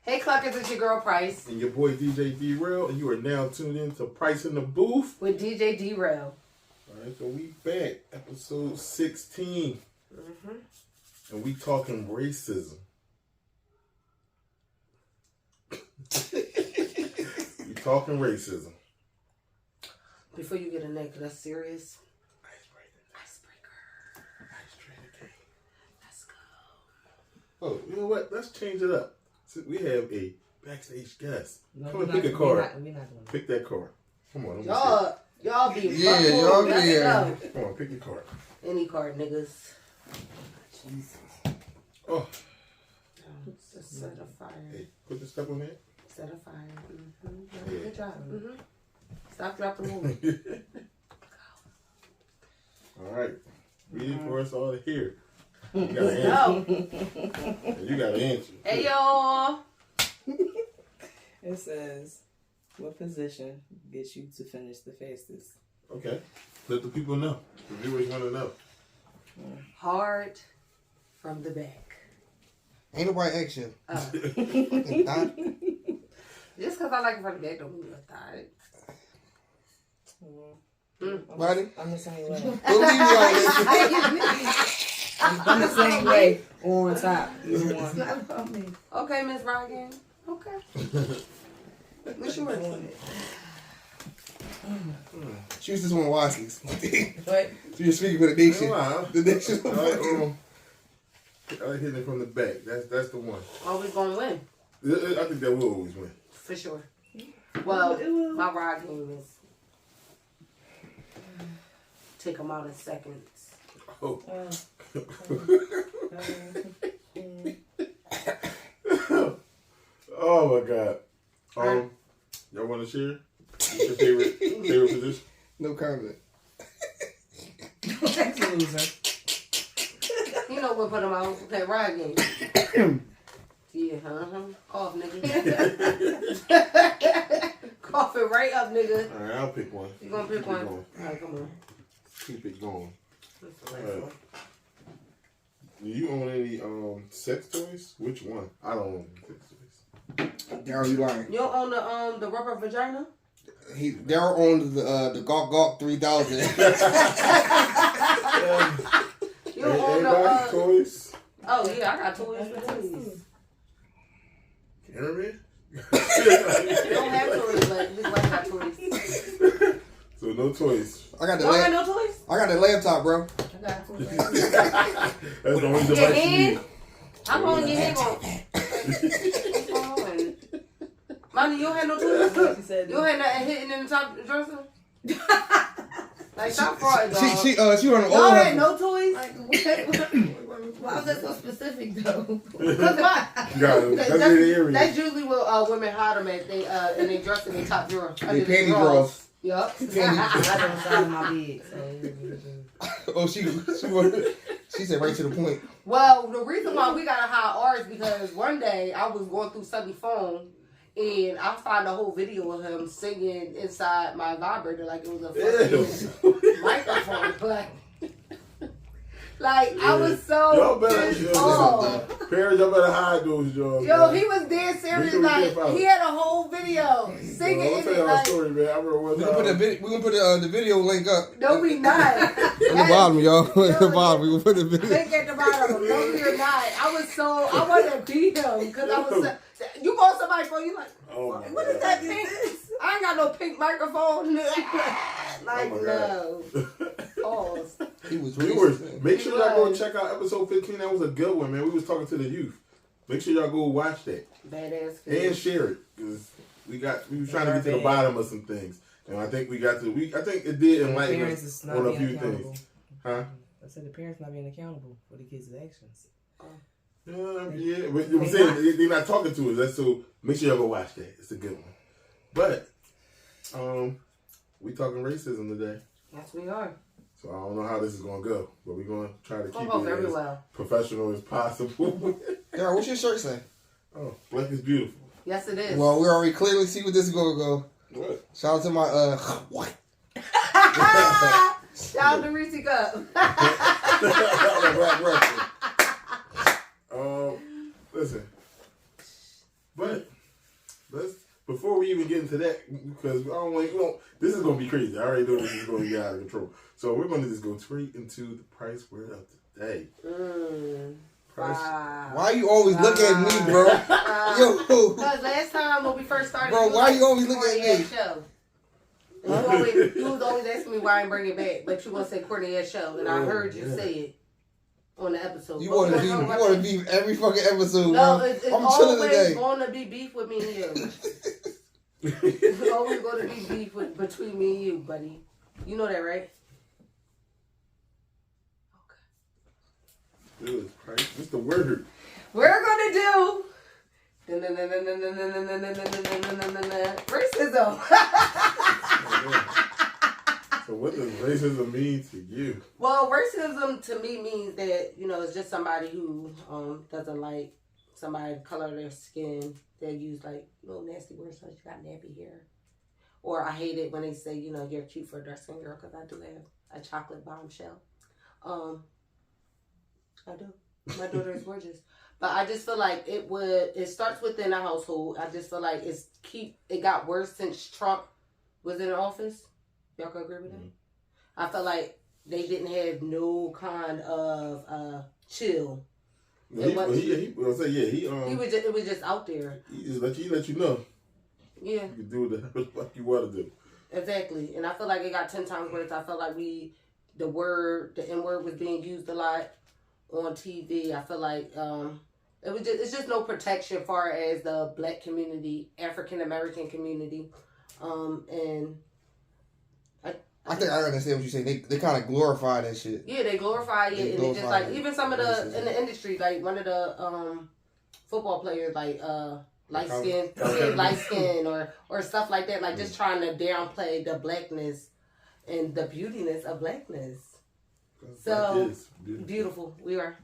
Hey Cluckers, it's your girl Pryce. And your boy DJ D-Rail, and you are now tuned in to Pryce in the Booth. With DJ D-Rail. Alright, so we back. Episode 16. Mm-hmm. And we talking racism. We talking racism. Before you get in there, because that's serious. Icebreaker. Icebreaker. Let's go. Oh, you know what? Let's change it up. So we have a backstage guest. Come and pick a card. We're not doing Pick that card. Come on. Y'all be y'all be here. Come on, pick your card. Any card, niggas. Jesus. Oh. Just set a fire. Hey, put the stuff on there. Set a fire. Mm-hmm. Yeah. Good job. Mm-hmm. Stop, drop the movie. All right. Read it for us all to hear. You got an answer. You got an answer. Hey, y'all. It says, what position gets you to finish the fastest? Okay. Let the people know. The viewers want to know. Hard from the back. Ain't nobody action. Fucking thought. Just because I like it from the back don't mean I thought. Buddy? I'm the same way. Believe me on this. I'm the same way on top. Either one. Okay, Miss Ryan. Okay. What's yours? Choose this one wisely. What? So you're speaking with a nation. Wow. The nation. I like hitting it from the back. That's the one. Always gonna win. I think that will always win. For sure. Well, my ride game is take them out in seconds. Oh. Oh my God. Y'all want to share? What's your favorite position? No comment. That's a loser. You know what put them out? Okay, ride game. Yeah, Cough, nigga. Cough it right up, nigga. All right, I'll pick one. You gonna pick Keep one? it going. Alright, come on. Keep it going. That's the last one. Do you own any sex toys? Which one? I don't own sex toys. Daryl, you lying. You don't own the rubber vagina? Daryl owned the Gawk Gawk 3000. You don't own Anybody toys? Oh yeah, I got toys for days. Cameraman? You don't have toys, but his wife got toys. So no toys. I got the You don't have no toys? I got the laptop, bro. I got toys. That's the only Your device you hand? need. How long your hand going? What's going on? Mommy, you don't have no toys? She said, You don't have nothing hitting in the top dresser? Like, stop fraud, dog. She on the Y'all old had no toys? Like, why was that so specific though? Because why? Got it. That's the area. That's usually what women hide them at. They in they dress in their top drawer. They panty drawers. Yup. I don't side of my bed. Oh, she said right to the point. Well, the reason why we gotta hide ours because one day I was going through Sunny phone and I found a whole video of him singing inside my vibrator like it was a fucking microphone. Like I was so Y'all better, pissed off. parents, y'all better hide those jobs. Yo, he was dead serious. Like he had a whole video singing I'll in tell it. y'all a Like, story, man. I remember one We're gonna put the video link up. no, we not. At the bottom, y'all. At the bottom, we gonna put the video. Link at the bottom. No, we're not. I wanted to beat him because I was. You call somebody phone, you like, Oh my what is God. that pink? I ain't got no pink microphone. Like, Oh no. Pause. He was Viewers, make sure y'all go was. check out episode 15. That was a good one, man. We was talking to the youth. Make sure y'all go watch that Badass and kid. share it because we was trying to get to the bottom of some things, and I think we got to. I think it did enlighten Parents us is not on a being few accountable. things. Huh? I said the parents not being accountable for the kids' actions. Yeah, but I'm saying they're not talking to us. That's so. Make sure y'all go watch that. It's a good one. But we talking racism today, Yes, we are. so I don't know how this is gonna go, but we're gonna try to keep Go it very as well. professional as possible. Daryl, what's your shirt say? Oh, black is beautiful. Yes, it is. Well, we already clearly see what this is gonna go. What? Shout out to my what? Shout out to Reese Cup. Listen, but into that because I don't want. This is gonna be crazy. I already know this is gonna get out of control. So we're gonna just go straight into the Pryce word of the day. Pryce. Wow. Why you always look at me, bro? Yo. Because last time when we first started, Bro, why you always looking at me? Show. You was always asking me why I ain't bring it back, but you want to say Courtney S. Show, and I heard you say it on the episode. You want to beef every fucking episode, no, bro. it's I'm chilling always today. going to be beef with me and you. It's always going to be beef between me and you, buddy. You know that, right? Good, Pryce. What's the word? We're going to do racism. So what does racism mean to you? Well, racism to me means that, it's just somebody who doesn't like somebody color of their skin. They use like little nasty words like you got nappy hair. Or I hate it when they say, you're cute for a dark skin girl, because I do have a chocolate bombshell. I do. My daughter is gorgeous. But I just feel like it starts within a household. I just feel like it got worse since Trump was in office. Y'all can agree with that? I felt like they didn't have no kind of chill. He was just out there. He just let you know. Yeah. You can do what you want to do. Exactly. And I feel like it got 10 times worse. I felt like the N-word was being used a lot on TV. I feel like it's just no protection far as the black community, African American community, and I think I understand what you're saying. They kind of glorify that shit. Yeah, they glorify it, and they just like even some of the in the industry, like one of the football players, like light skin or stuff like that, like just trying to downplay the blackness and the beautiness of blackness. So beautiful we are.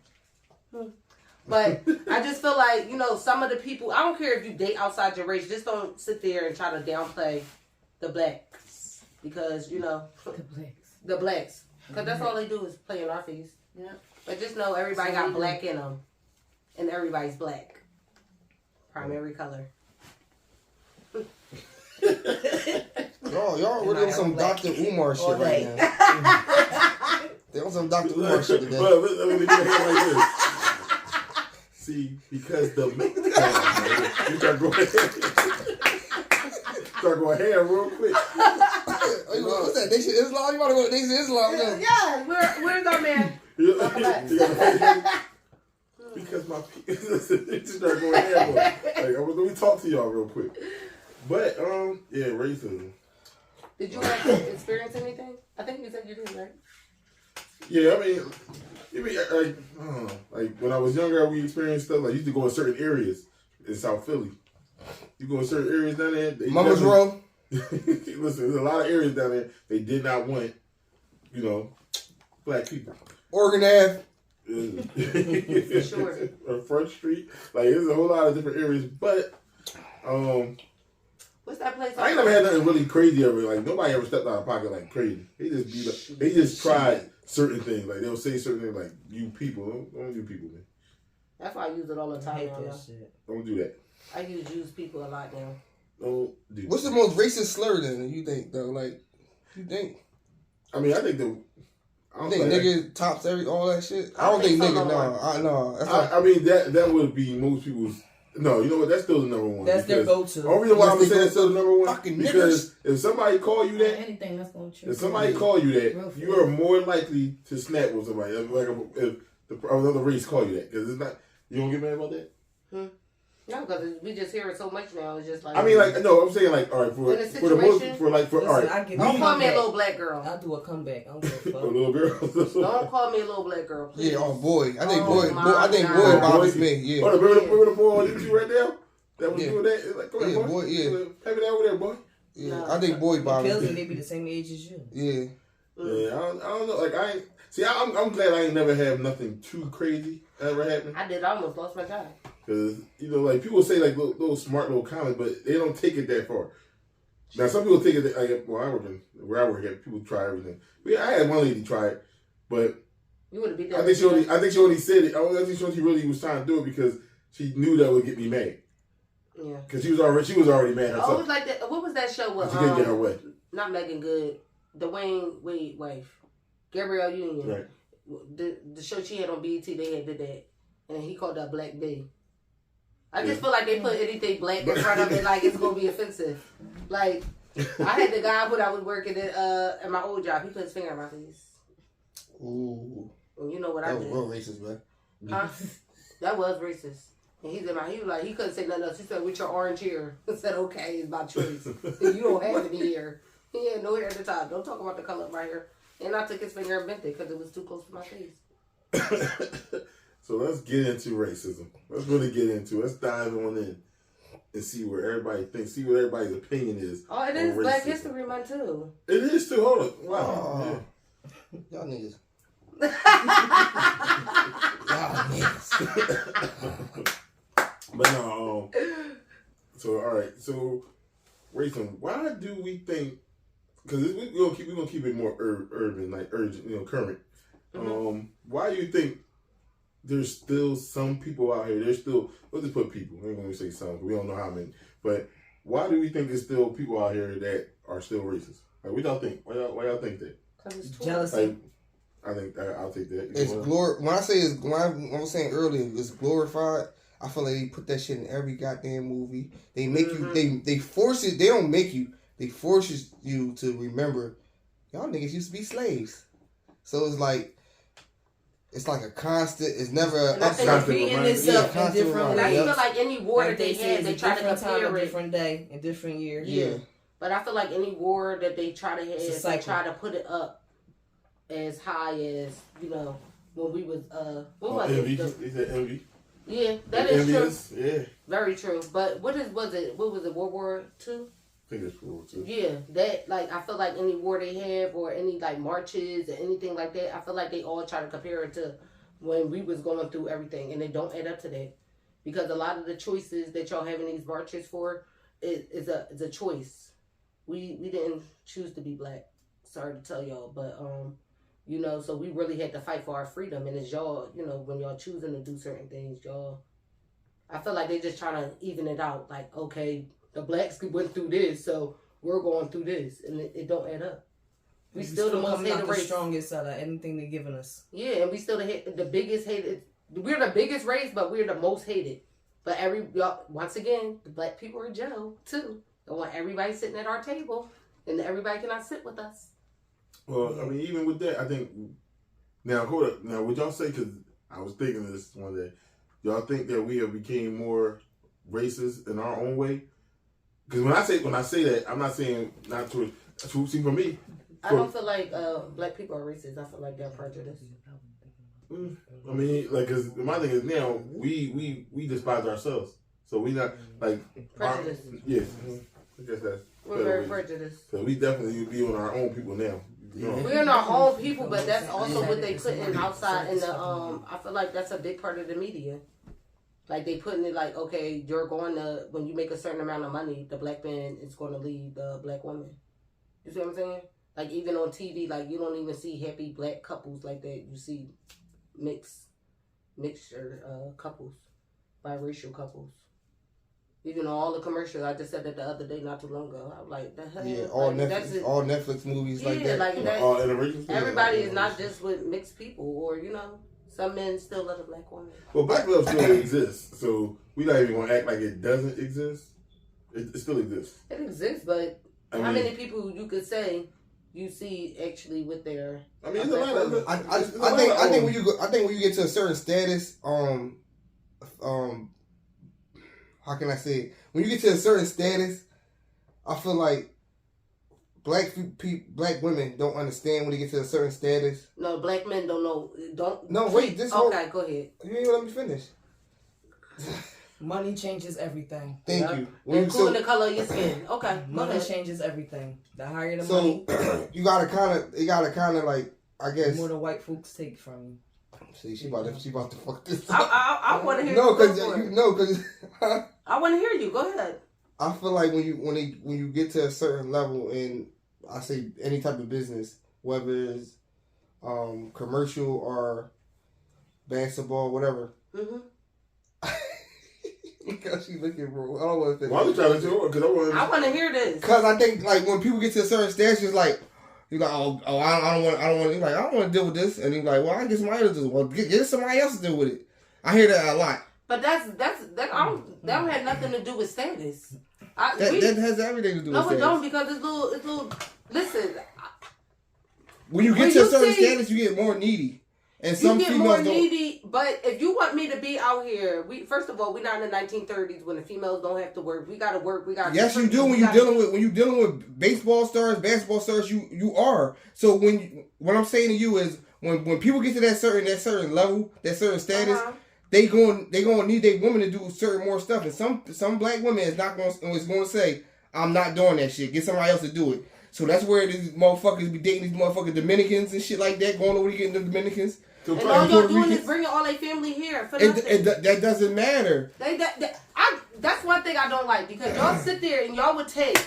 But I just feel like, some of the people, I don't care if you date outside your race, just don't sit there and try to downplay the blacks. Because, the blacks. Because that's all they do is play in our face. Yeah. But just know everybody got black in them. And everybody's black. Primary color. Y'all really on some Dr. Umar shit right now. They on some Dr. Umar shit today. But let me get ahead like this. See, because the you start going ham real quick. What's that? Nation Islam? You want to go to Nation Islam? Yeah, where's our man? Because my you start going ham. Like, let me talk to y'all real quick. But racism. Did you experience anything? I think you said you did, right? Yeah, I mean, like, I don't know. Like, when I was younger, we experienced stuff. Like, I used to go in certain areas in South Philly. You go in certain areas down there. Mama's Row. Listen, there's a lot of areas down there. They did not want, black people. Oregon Ave. For sure. Or Front Street. Like, there's a whole lot of different areas. But, what's that place? I ain't never had nothing really crazy ever. Like, nobody ever stepped out of pocket like crazy. They just tried certain things. Like, they'll say certain things like, you people. Don't do people, man. That's why I use it all the time now. Don't do that. I use people a lot now. Don't do What's the most racist slur then, you think, though? Like, you think? I mean, I think nigga tops all that shit? I don't think nigga, no. I mean, that would be most people's. No, you know what? That's still the number one. That's their go-to. The only reason why I'm saying it's still the number one fucking because niggers. if somebody call you that, Anything that's going to trigger. if somebody call you that, you are more likely to snap with somebody. Like if another race call you that, because it's not. You don't get mad about that. No, because we just hear it so much now. It's just like. I mean, like, no, I'm saying like, all right, for Listen, all right. Don't call me a little black girl. I'll do a comeback. I don't give a A fuck. little girl. Don't call me a little black girl, please. Yeah, boy. I think boy bothers me. Yeah. Oh, remember the boy on YouTube right now? That was doing that? It's like, come here, boy. Yeah. Have it over there, boy. Yeah, No. I think boy bothers Kills me. me, they be the same age as you. Yeah. Yeah, I don't know. Like, I'm glad I ain't never had nothing too crazy ever happen. I did. I almost lost my job. Because, like, people say, like, little smart little comments, but they don't take it that far. Now, some people take it, where I work at, people try everything. I had one lady try it, but You would have beat that. I think she only said it. I think she really was trying to do it because she knew that would get me mad. Yeah. Because she was already mad herself. Oh, it was like that. What was that show with? She couldn't get her way. Not Megan Good. Dwayne Wade wife, Gabrielle Union. Right. The show she had on BET, they had did that, and he called that Black B. I just feel like they put anything black in front of it, like it's gonna be offensive. Like I had the guy when I was working at my old job. He put his finger in my face. Ooh. And you know what I That was did? real racist, man. Huh? That was racist. And he was like, he couldn't say nothing else. He said, with your orange hair. I said, okay, it's my choice. You don't have any hair. He had no hair at the top. Don't talk about the color of my hair. And I took his finger and bent it because it was too close to my face. So let's get into racism. Let's really get into it. Let's dive on in and see where everybody thinks, see what everybody's opinion is. Oh, it is Black History Month too. It is too. Hold on. Wow. Yeah. Y'all niggas. But no, so all right, so racism. Why do we think? Because we're gonna keep it more urban, like urgent, current. Mm-hmm. Why do you think there's still some people out here? There's still, let's just put people. I ain't gonna say some. We don't know how many, but why do we think there's still people out here that are still racist? Like, what y'all think? Why y'all think that? Because it's Jealousy. Like, I think I'll take that. It's when I say it's, when I was saying earlier, it's glorified. I feel like they put that shit in every goddamn movie. They make you, they force it. They don't make you. They forces you to remember, y'all niggas used to be slaves. So it's like a constant. It's never an upside repeating itself in different ways. I feel like any war that they had, they try to compare it. Different day, in different years. Yeah. But I feel like any war that they try to have, they try to put it up as high as, when we was, what was envy. it? He said envy. Yeah, that is true. Yeah. Very true. But what was it, World War II? I think it's World War II. Yeah, that, I feel like any war they have or any, marches or anything like that, I feel like they all try to compare it to when we was going through everything, and they don't add up to that. Because a lot of the choices that y'all having these marches for is a choice. We didn't choose to be black. Sorry to tell y'all, but, so we really had to fight for our freedom, and it's y'all, when y'all choosing to do certain things, y'all, I feel like they just trying to even it out. Like, okay, the blacks went through this, so we're going through this, and it don't add up. We still the most hated race. The strongest out of anything they're giving us. Yeah, and we still the biggest hated. We're the biggest race, but we're the most hated. But once again, the black people are in jail too. I want everybody sitting at our table, and everybody cannot sit with us. Well, I mean, even with that, I think. Now, hold up. Now, would y'all say? Because I was thinking of this one day. Y'all think that we have became more racist in our own way? Because when I say that, I'm not saying not to. See, for me, I don't feel like black people are racist. I feel like they're prejudiced. I mean, because my thing is now we despise ourselves, so we not prejudiced. Yes, I guess that's. We're very prejudiced. So we definitely be on our own people now. We're in our own people, but that's also what they put in outside in the I feel like that's a big part of the media. Like they putting it like, okay, you're going to, when you make a certain amount of money, the black man is going to lead the black woman. You see what I'm saying? Like even on TV, like you don't even see happy black couples like that. You see mixture couples, biracial couples. Even on all the commercials, I just said that the other day, not too long ago. I was like, the hell? Yeah, all Netflix movies like that. Like that. All interracial. Everybody is not just with mixed people, or some men still love a black woman. Well, black love still exists, so we not even gonna act like it doesn't exist. It still exists. It exists, but how many people you could say you see actually with their? I mean, it's a lot of. I think when you get to a certain status, how can I say it? When you get to a certain status, I feel like black women don't understand when they get to a certain status. No, black men don't know. No, wait. Okay, go ahead. You ain't let me finish. Money changes everything. Thank you. Including the color of your skin. Okay, money changes everything. The higher the money, you gotta kind of like, I guess. The more the white folks take from you. See, she about to fuck this. I want to hear. Because I want to hear you. Go ahead. I feel like when you get to a certain level in, I say any type of business, whether it's commercial or basketball, whatever. Because she looking, bro. I don't want to. Why are you trying to do it? Because I want to hear this. Because I think like when people get to a certain stage, it's like you're like, I don't want. He's like, I don't want to deal with this, and he's like, well, I get somebody else to do it. Well, get somebody else to deal with it. I hear that a lot. But that don't have nothing to do with status. That has everything to do with status. No, it don't, because it's little. Listen. When you get to a certain status, you get more needy. And some you get females more don't. needy, but if you want me to be out here, first of all, we're not in the 1930s when the females don't have to work. We gotta work. We gotta. Yes, you do. When you're dealing with baseball stars, basketball stars, you are. So what I'm saying to you is when people get to that certain level, that certain status, they going to need their woman to do certain more stuff. And some black women is going to say, I'm not doing that shit. Get somebody else to do it. So that's where these motherfuckers be dating these motherfucking Dominicans and shit like that, going over to getting the Dominicans. And all y'all doing is bringing all their family here for nothing. That doesn't matter. That's one thing I don't like, because y'all sit there and y'all would take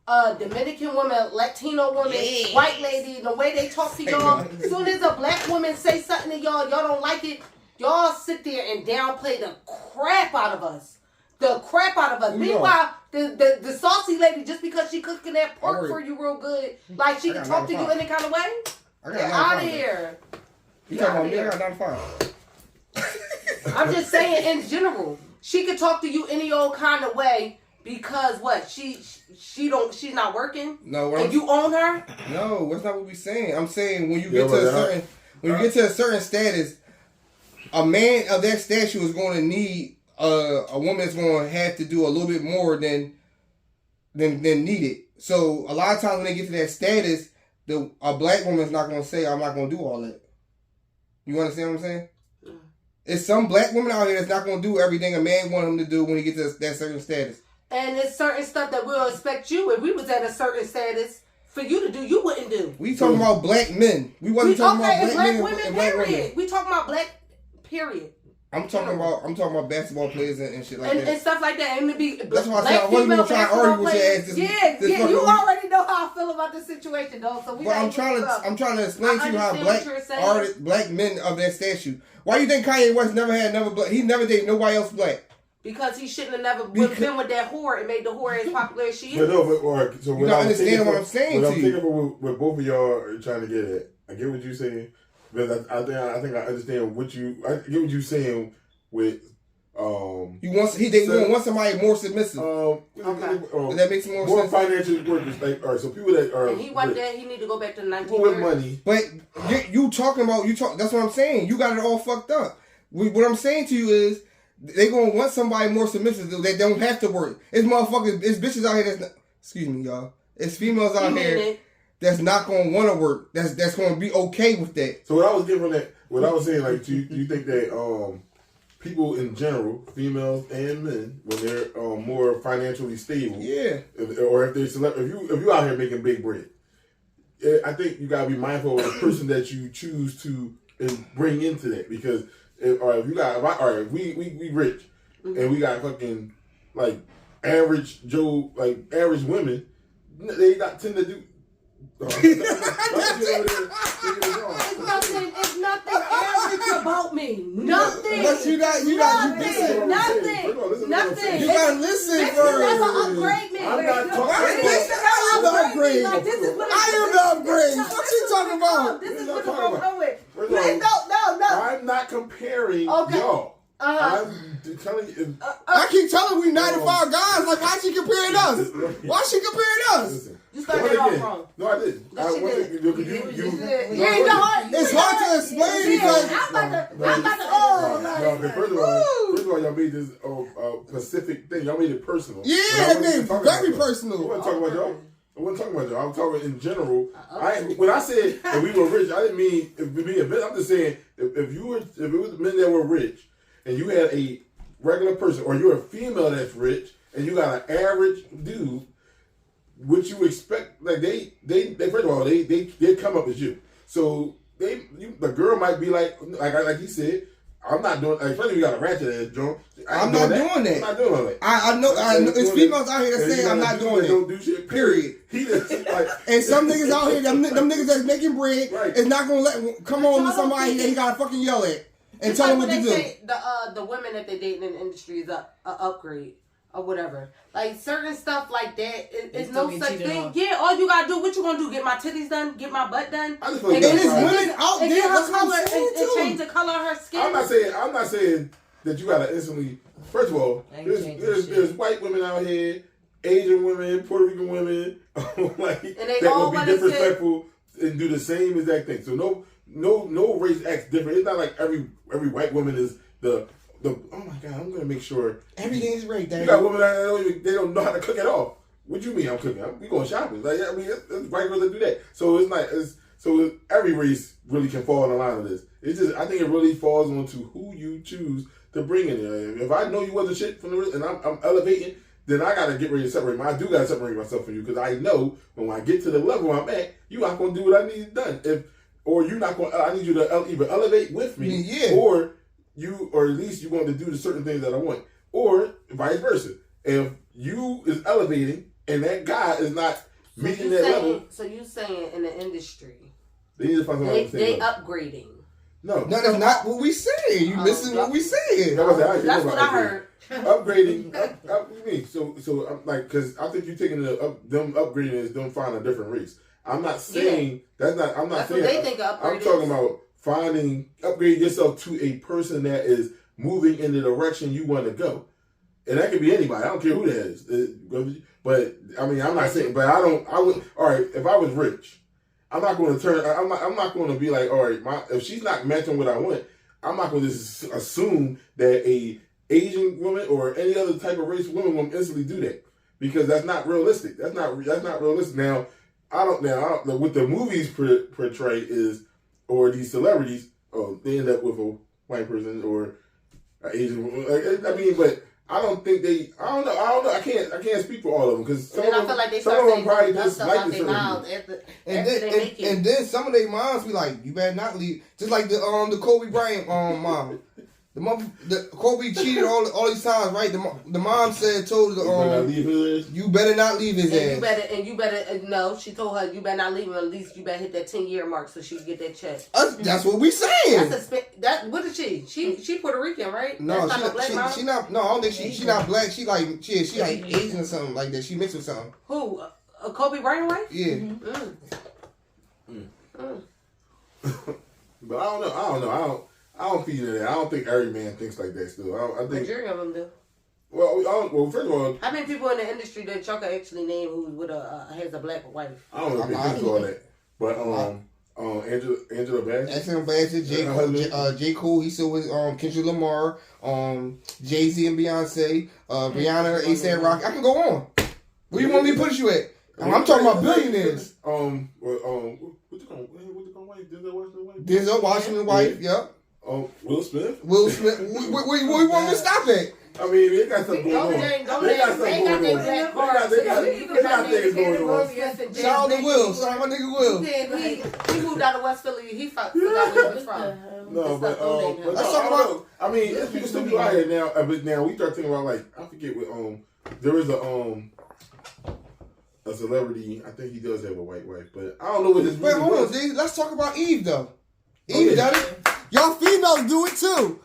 a Dominican woman, Latino woman, white lady, the way they talk to y'all. As soon as a black woman say something to y'all don't like it, y'all sit there and downplay the crap out of us. The crap out of us. Meanwhile, the saucy lady, just because she cooking that pork for you real good, like she can talk to you any kind of way. Get out of here. You talking about me? I got 95. I'm just saying in general, she could talk to you any old kind of way because what? She's not working? No, and you own her? No, that's not what we're saying. I'm saying when you get to a certain status, a man of that stature is going to need a woman that's going to have to do a little bit more than needed. So a lot of times when they get to that status, a black woman is not going to say, I'm not going to do all that. You understand what I'm saying? It's some black women out here that's not going to do everything a man wants him to do when he gets to that certain status. And it's certain stuff that we'll expect you, if we was at a certain status, for you to do, you wouldn't do. We talking about black men. We wasn't talking about black men women, and black period. women. We talking about black, period. I'm talking about basketball players and shit like that. And stuff like that. And to be that's why I said I wasn't going to try to argue with your ass this you already know how I feel about this situation, though. So I'm trying to explain to you how black men of that statue. Why you think Kanye West never had another black? He never dated nobody else black. Because he shouldn't have never been with that whore and made the whore as popular as she is. But no, so you don't understand what I'm saying to you. What I'm thinking what both of y'all are trying to get at. I get what you're saying. But I think I understand I get what you're saying with they want somebody more submissive. That makes more sense. More sense. financial workers, like, all right, so people that are and he want that, he need to go back to the 1930s. with money. But you talking about that's what I'm saying. You got it all fucked up. What I'm saying to you is they gonna want somebody more submissive that don't have to work. It's motherfuckers, it's bitches out here that's not, excuse me, y'all. It's females out here that's not gonna want to work. That's gonna be okay with that. So what I was getting from that, what I was saying, like, do you think that people in general, females and men, when they're more financially stable, or if you out here making big bread, I think you gotta be mindful of the person that you choose to bring into that, because if we rich and we got fucking like average Joe, like average women, they not tend to do. It's nothing average about me. Nothing. But you listen. Nothing. You gotta listen first. Never upgrade me. I'm not talking upgrade. Like, this is what I am the upgrade. What you talking about? This is what I'm going with. No. I'm not comparing y'all. I'm telling you. I keep telling we 95 guys. Like, why she comparing us? Why she comparing us? Listen. You started off wrong. No, I didn't. It's hard to explain because first of all, y'all made this Pacific thing. Y'all made it personal. Yeah, it made very personal. I wasn't talking about y'all. I wasn't talking about y'all. I'm talking in general. When I said that we were rich, I didn't mean being a bit. I'm just saying if it was men that were rich, and you had a regular person, or you're a female that's rich, and you got an average dude, what you expect? Like they first of all, they come up as you. So the girl might be like he said, I'm not doing. Like, first you got a ratchet ass joint. I'm not doing that. I'm not doing that. I know. It's females out here that say I'm not doing that. Don't do shit. Period. And some niggas out here, them niggas that's making bread, is not gonna come on to somebody that he gotta fucking yell at. and tell them what to do. Say the women that they dating in the industry is a upgrade or whatever. Like certain stuff like that, it's no such thing. Yeah, all you gotta do, what you gonna do? Get my titties done? Get my butt done? I just feel like there's women out there her color and change the color of her skin. I'm not saying that you gotta instantly. First of all, there's white women out here, Asian women, Puerto Rican women, like that will be disrespectful and do the same exact thing. So no race acts different. It's not like every white woman is the. Oh my God! I'm gonna make sure everything's right. You got women that they don't know how to cook at all. What you mean I'm cooking? We going shopping? Like I mean, it's white girls that do that. So it's not. So every race really can fall in the line of this. It's just I think it really falls onto who you choose to bring in there. If I know you wasn't shit from the and I'm elevating, then I gotta get ready to separate. I do gotta separate myself from you because I know when I get to the level I'm at, you not gonna do what I need done. Or you're not gonna. I need you to either elevate with me, or at least you want to do the certain things that I want, or vice versa. If you is elevating and that guy is not meeting that level, so you saying in the industry they need to find somebody they upgrading. No, that's not what we saying. You listen to what we saying. That's what I heard. Upgrading. What you mean? So I'm like, because I think you're taking them upgrading is them find a different race. I'm not saying that's not. I'm not saying. What they think of I'm talking about upgrade yourself to a person that is moving in the direction you want to go, and that could be anybody. I don't care who that is. But I mean, I'm not saying. But I would. All right, if I was rich, I'm not going to turn. I'm not going to be like, all right, if she's not matching what I want, I'm not going to just assume that a Asian woman or any other type of race woman will instantly do that because that's not realistic. That's not realistic. Now, I don't what the movies portray is, or these celebrities, they end up with a white person or an Asian woman. I mean, but I don't think they. I don't know. I can't speak for all of them because some of them probably just like the celebrity. And then some of their moms be like, "You better not leave." Just like the Kobe Bryant mom. The Kobe cheated all these times, right? The mom told you better not leave his ass. You better no. She told her you better not leave him. At least you better hit that 10-year mark so she can get that check. That's what we saying. What is she? She Puerto Rican, right? No, she not. No, I don't think she not black. She like Asian or something like that. She mixed with something. Who? A Kobe Bryant wife? Yeah. But I don't know. I don't feed into that. I don't think every man thinks like that still. I think majority of them do. Well, first of all, how many people in the industry that y'all can actually name who has a black wife? I don't know if they think all that. But Angela Bassett. Angela Bassett, J. Cole, he's still with Kendrick Lamar, Jay-Z and Beyonce, Rihanna, A$AP Rocky. I can go on. Where you want me to put you at? I'm talking about billionaires. What you call wife? Denzel Washington's wife. Yep. Will Smith. Where you want me to stop at? I mean, they got something going on. They got something going on. They got things going on. Shout out to Will. Shout out my nigga Will. He moved out of West Philly. He forgot where he was from. No, but let's talk about. I mean, there's people still do out here now. But now we start thinking about like I forget what there is a celebrity. I think he does have a white wife, but I don't know what his. Wait, hold on, D. Let's talk about Eve though. Eve done it. Y'all females do it too.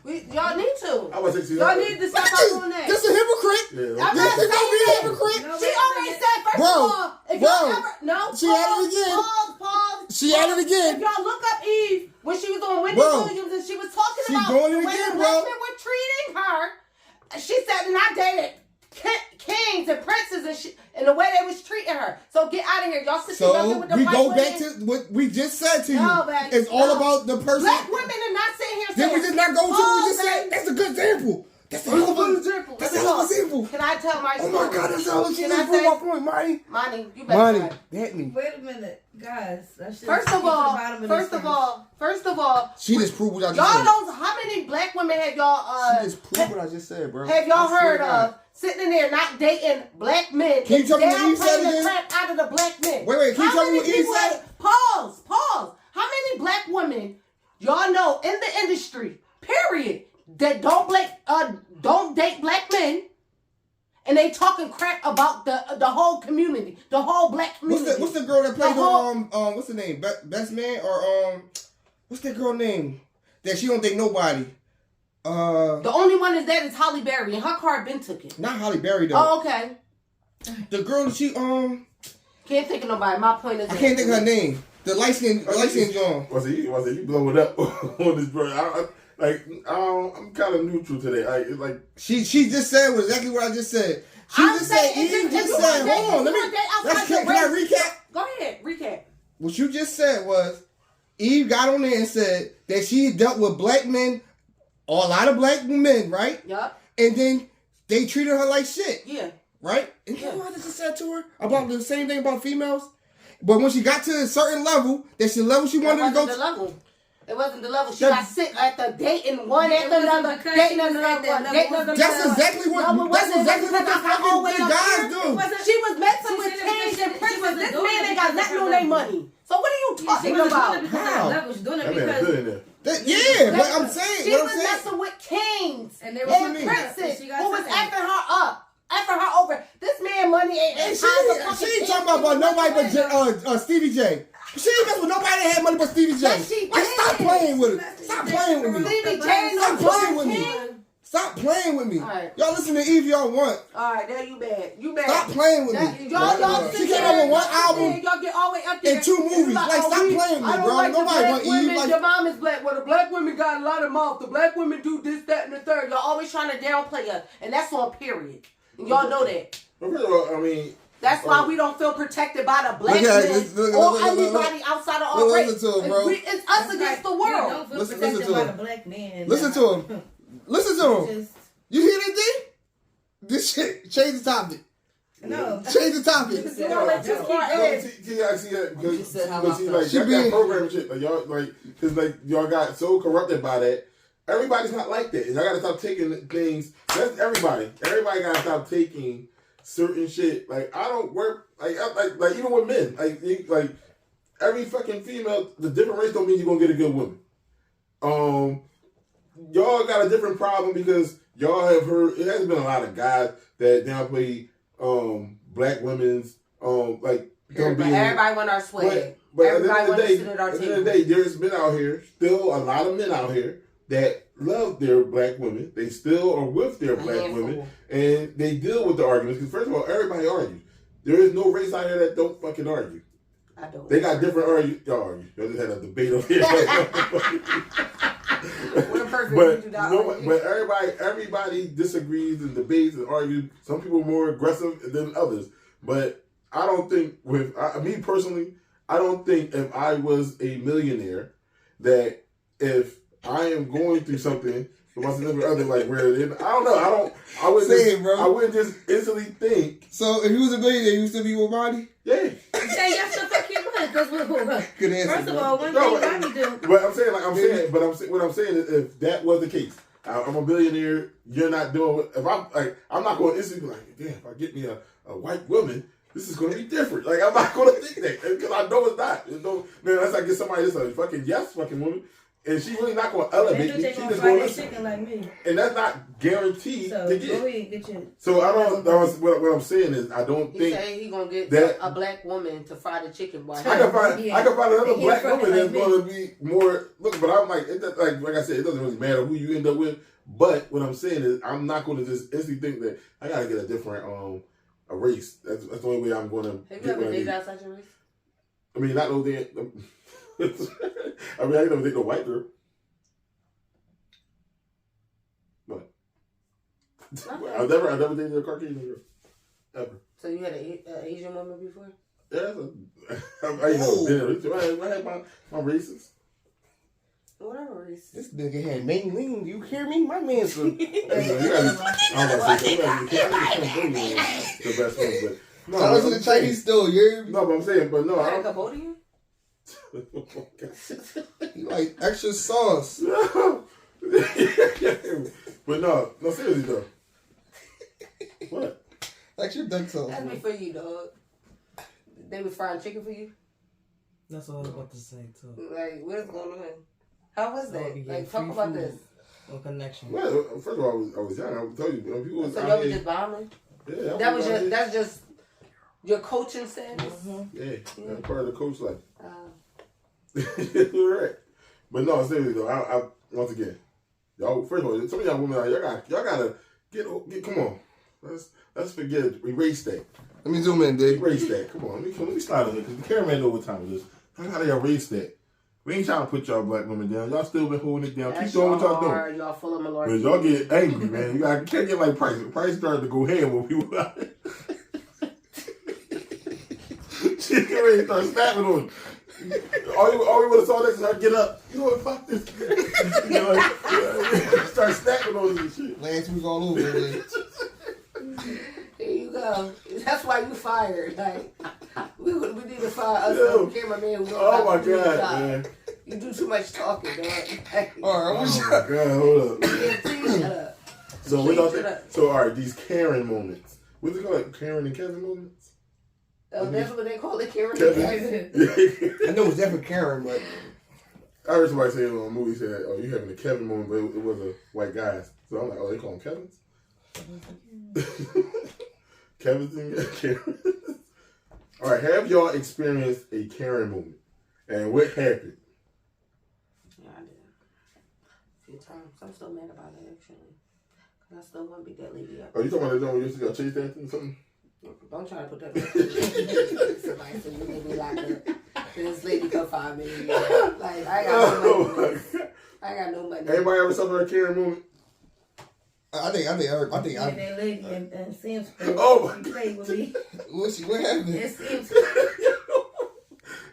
Y'all need to. Y'all need to stop doing that. This a hypocrite. Yeah. I'm not saying be a hypocrite. She already said first of all. If y'all ever she had it again. Pause. She had it again. If y'all look up Eve when she was on Wendy Williams and she was talking about the way the black men were treating her, she said, and I dated kings and princes and the way they was treating her. So get out of here. Y'all sit there with the we white go women. back to what we just said to you. Man, it's all about the person. Black women are not sitting here saying. Did we just not go to what we just said? That's a good example. That's a good example. That's a good example. Can I tell my story? Oh my God, that's all she just proved my point, Monty. Monty, you better Monty, hit me. Wait a minute, guys. First of all, she just proved what I just y'all said. know how many black women have y'all she just proved what I just said, bro. Have y'all heard of sitting in there not dating black men? Can you tell me what Eve said again? The crap out of the black men. Wait, can you tell me what Eve said? Pause. How many black women y'all know in the industry, period, that don't date black men, and they talking crap about the whole community, the whole black community? What's the girl that played what's the name? Best Man or what's that girl name? that she don't date nobody. The only one is that is Holly Berry, and her card been took it. Not Holly Berry though. Oh, okay. The girl that she can't think of nobody. My point is I can't think of her name. The light skin John. Was it you blow it up on this bro? I'm kind of neutral today. She just said exactly what I just said. Eve just said, hold on, can I recap? Go ahead, recap. What you just said was Eve got on there and said that she dealt with black men, a lot of black men, right? Yup. And then they treated her like shit. Yeah. Right? And you know what I just said to her? About the same thing about females? But when she got to a certain level, that's the level she wanted to go to. It wasn't the level. She got sick at the dating one after another, dating another one, dating another. That's exactly what the fucking guys do. She was messing with kings and princes. This man ain't got nothing on their money. So what are you talking about? How? She's doing it because But I'm saying, she was messing with kings and princes who was effing her up. Effing her over. This man money ain't she ain't talking about nobody but Stevie J. She ain't mess with nobody that had money but Stevie J. Stop playing with it. Stop playing with me. Stevie J, stop playing with me. Stop playing with me. Right. Y'all listen to Eve y'all want. Alright, there you bad. You bad. Stop playing with me. She came out with one album y'all get all the way up there. and 2 movies. Like, stop playing with me, bro. Like nobody want Eve. Like, your mom is black. Well, the black women got a lot of mouth. The black women do this, that, and the third. Y'all always trying to downplay us. And that's on period. And y'all know that. First of all, I mean, that's why we don't feel protected by the black men or anybody outside of our race. Listen to him, bro. It's us against the world. Don't feel protected by the black man. Listen to him. Listen to him. You hear that thing? This shit. Change the topic. No. Change the topic. That program shit. Cause y'all got so corrupted by that. Everybody's not like that. And y'all gotta stop taking things. That's everybody. Everybody gotta stop taking certain shit. Like, I don't work like even with men. Like every fucking female, the different race don't mean you're gonna get a good woman. Y'all got a different problem because y'all have heard it has been a lot of guys that downplay black women's everybody want our swag. But everybody at the end of the day, there's men out here, still a lot of men out here that love their black women. They still are with their black women, and they deal with the arguments. Because first of all, everybody argues. There is no race out here that don't fucking argue. I don't. They got different argue. Y'all argue. Y'all just had a debate over here. But everybody disagrees and debates and argues. Some people are more aggressive than others. But I don't think me personally, I don't think if I was a millionaire that if I am going through something with my significant other, like where I wouldn't just instantly think. So if you was a millionaire, you still be with Marty? Yeah. Say yes to fuck your money, because good answer. First of all, one thing Marty do. But what I'm saying is, if that was the case, I'm a billionaire. You're not doing. If I'm not going to instantly be like, damn, if I get me a white woman, this is going to be different. Like, I'm not going to think that because I know it's not. Unless I get somebody that's a fucking woman. And she really not going to elevate me. She just going to listen. Like me. And that's not guaranteed to get. Go ahead, get your... So I don't. What I'm saying is, I don't think he gonna get a black woman to fry the chicken. I can find another black woman that's going to be more. Look, but I'm like, like I said, it doesn't really matter who you end up with. But what I'm saying is, I'm not going to just instantly think that I got to get a different a race. That's the only way I'm going to. Have you ever dated outside your race? I mean, not no damn. I mean, I ain't never dated a white girl. What? I've never dated a Caucasian girl. Ever. So you had an Asian woman before? Yeah, I had my races. Whatever race. This nigga had main lean. You hear me? My man's the best one, but no. Shout out to the Chinese store, you hear me? No, but I'm saying, but no. Like Cambodian? You like extra sauce. But no, seriously though. What? Extra duck sauce. That's me for you, dog. They was frying chicken for you? That's what I was about to say too. Like, what's going on? How was that? Like, talk about this. Or connection. Well, first of all, I was young. I would tell you, people was so y'all was just bombing? Yeah, that's just your coaching sense? Yeah, that's part of the coach life. Right. But no, seriously though, I once again, y'all. First of all, some of y'all women, y'all gotta get. Come on, let's forget it. Erase that. Let me zoom in, Dave. Erase that. Come on, let me slide on it because the cameraman know what time it is. I gotta erase that. We ain't trying to put y'all black women down. Y'all still been holding it down. That's Keep doing what y'all doing. Y'all full of malarkey. But y'all get angry, man. You can't get like Pryce. Pryce started to go ham when people out there. She get ready to start snapping on him. All we would have saw this is I get up. You know what? Fuck this. Start snapping on him and shit. Last week all over. Man. There you go. That's why you fired. Like we need to fire us Yo. a cameraman. Oh my god, man. You do too much talking, dog. Like, All right, Oh my god, hold up. yeah, please shut up. So we don't think. So all right, these Karen moments. What's it called? Karen and Kevin moments. Oh, that's what they call it, Karen. Kevin. I know it's definitely Karen, but I heard somebody say on a movie said, "Oh, you having a Kevin moment," but it was a white guy. So I'm like, "Oh, they call them Kevins." Kevin's and Karen. All right, have y'all experienced a Karen moment, and what happened? Yeah, I did. A few times. I'm still mad about it, actually. Cause I still want to beat that lady up. Oh, you talking about that when you used to go chase dancing or something? Don't try to put that on somebody so you made me lock up. This lady come find me. Like, I got no money. I got no money. Anybody ever suffered a Karen moment? I think that lady and Sims Oh my she played with me. what happened? And Sims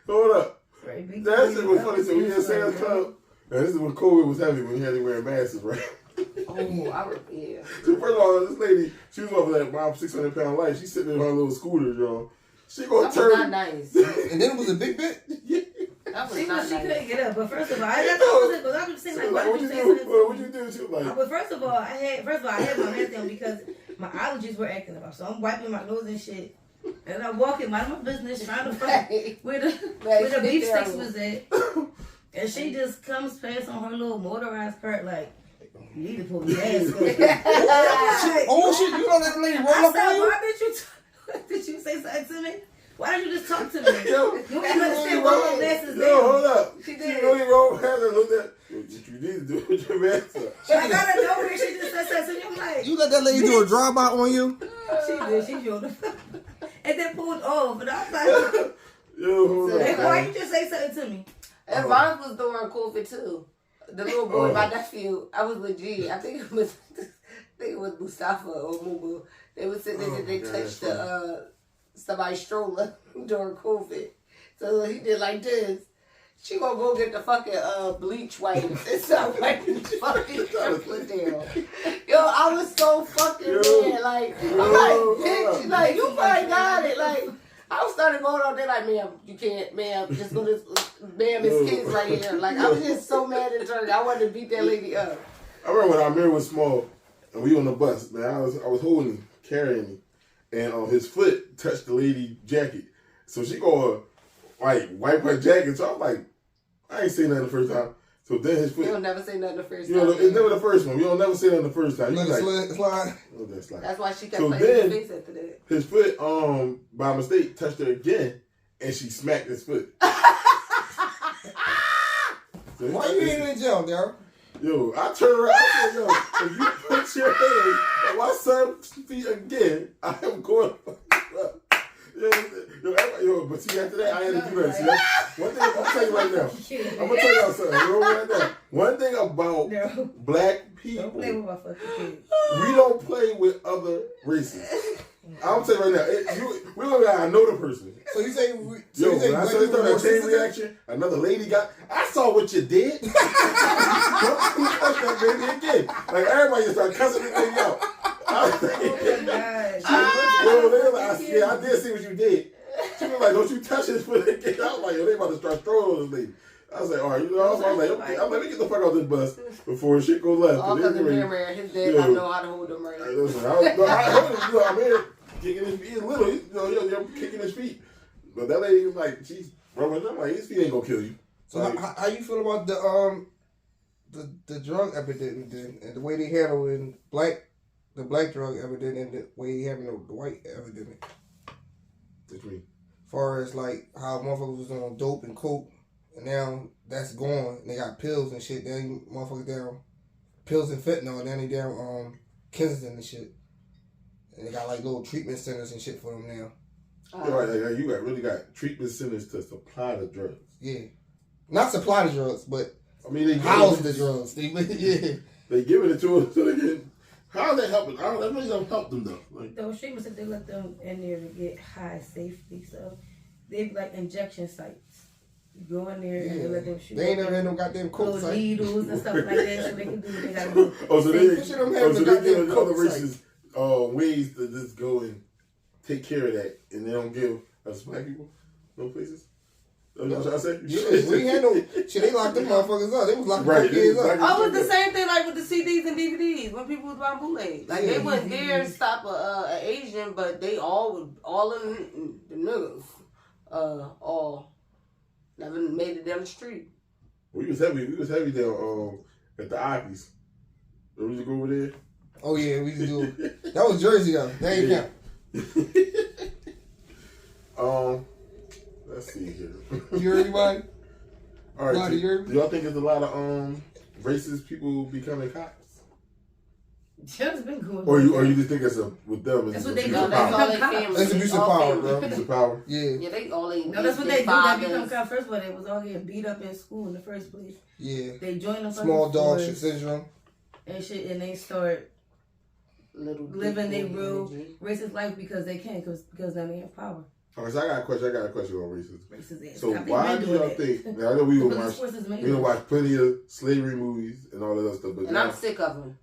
Hold up. right, That shit was funny. So we had Sam's Club, and this is when COVID was heavy, when you had to wear masks, right? Oh, yeah. So first of all, this lady, she was over that 600-pound life. She's sitting in her little scooter, y'all. She gonna That turn. was not nice. And then it was a big bit. That was she not couldn't nice. get up, but first of all, I was saying like, why What did you you say do? something? What you do? She was like, But first of all, I had my mask on because my allergies were acting up. So I'm wiping my nose and shit. And I'm walking, minding my business, trying to find where the beef sticks was at. And she just comes past on her little motorized cart like, you need to put my mask on. Oh shit! You know that lady roll I up said, on you? why did you say something to me? Why did you just talk to me? Yo, You can't understand what my mask is yo, there. hold up. She She did. really rolled past her. Looked at what you need to do with your mask up. I gotta know where she just said something to me. I'm like, You let that lady do a drive-by on you? she did, she showed up. And then pulled off. And I was like, Yo, hold hey, up. why you just say something to me? And mine was during COVID too. The little boy, my nephew, I was with G. I think it was Mustafa or Mubu. They was sitting there and they touched somebody's stroller during COVID. So he did like this. She gonna go get the fucking bleach wipes and start wiping the fucking template down. Yo, I was so fucking mad. Like, I'm like, bitch, like, you probably got it. Like, I was starting going on there like, ma'am, you can't, ma'am, just go this, ma'am, it's kids right here. Like, I was just so mad and drunk. I wanted to beat that lady up. I remember when our mirror was small and we on the bus, man, I was holding him, carrying him, and his foot touched the lady jacket. So she go like wipe her jacket. So I'm like, I ain't seen that the first time. So then his foot. You don't never say nothing the first You time. know, it's never the first one. You don't never say that the first time. You Let like, it slide. oh, that's like. That's why she kept So playing then- his face after that. His foot, by mistake, touched her again, and she smacked his foot. So Why you ain't in jail, Daryl? Yo, I turn around. I said, yo, if you put your hand on my son's feet again, I am going to fuck you up. Yo, but see, after that, I had to do that. See, one thing, I'm going to tell you right now. I'm going to tell y'all something. You know right now. One thing about No, black don't people, play with my fucking kids. we don't play with other races. I'm saying right now, we don't gotta know the person. So you say Yo, when I saw black people that more chain sensitive? reaction, another lady got. I saw what you did. Don't you touch that baby again? Like everybody just started cussing the thing out. I was like, Oh my gosh. yo, they were like, yeah, I did see what you did. She was like, don't you touch his foot again? I was like, yo, they about to start throwing on this lady. I was like, all right, you know, I was like, okay, I'm like, let me get the fuck out this bus before shit go left. All because of Mary, his dad don't know how to hold him right. Listen, I'm here kicking his feet. He's little, you're kicking his feet. But that lady was like, she's rubbing him like his feet ain't gonna kill you. So Like, how you feel about the drug epidemic then, and the way they handling the black drug epidemic and the way they having the white epidemic? what you mean? As far as like how motherfuckers was on dope and coke And now that's gone. They got pills and shit. Then motherfuckers down pills and fentanyl. And then they down Kensington and shit. And they got like little treatment centers and shit for them now. Right, like, you really got treatment centers to supply the drugs. Yeah, not supply the drugs, but I mean, they house the drugs. They giving it to them so they can. How they helping? How that really don't help them though. Like, those treatments that they let them in there to get high safely, so they like injection sites. You go in there and they let them shoot. They ain't never had no goddamn coke those site. needles and stuff like that, so they can do what they gotta do. so they giving coke other races ways to just go and take care of that, and they don't give us black people no places. That's what I'm trying to say. Yeah, we ain't had no shit. They locked them motherfuckers up. They was locking kids up. Oh, it was the same thing like with the CDs and DVDs when people was buying bootlegs. Like they wasn't there to stop a Asian, but they all of the niggas all never made it down the street. We was heavy down at the Ockies. We used to go over there. Oh yeah, we used to do it. That was Jersey though. That ain't count. Let's see here. You heard anybody? All right, Buddy, do y'all think there's a lot of racist people becoming cops? That's been good. Or you just think with them? That's what they do. No, that's all they family. That's abuse of power, bro. Abuse of power. Yeah. Yeah, they all they. No, that's what they do. They become cops. First of all, they was all getting beat up in school in the first place. Yeah. They join the small dog syndrome and shit, and they start living their real racist life because they can, because then they have power. Alright, so I got a question on racism. Racism. So why do y'all think? Now I know we don't watch plenty of slavery movies and all that other stuff, but and I'm sick of them.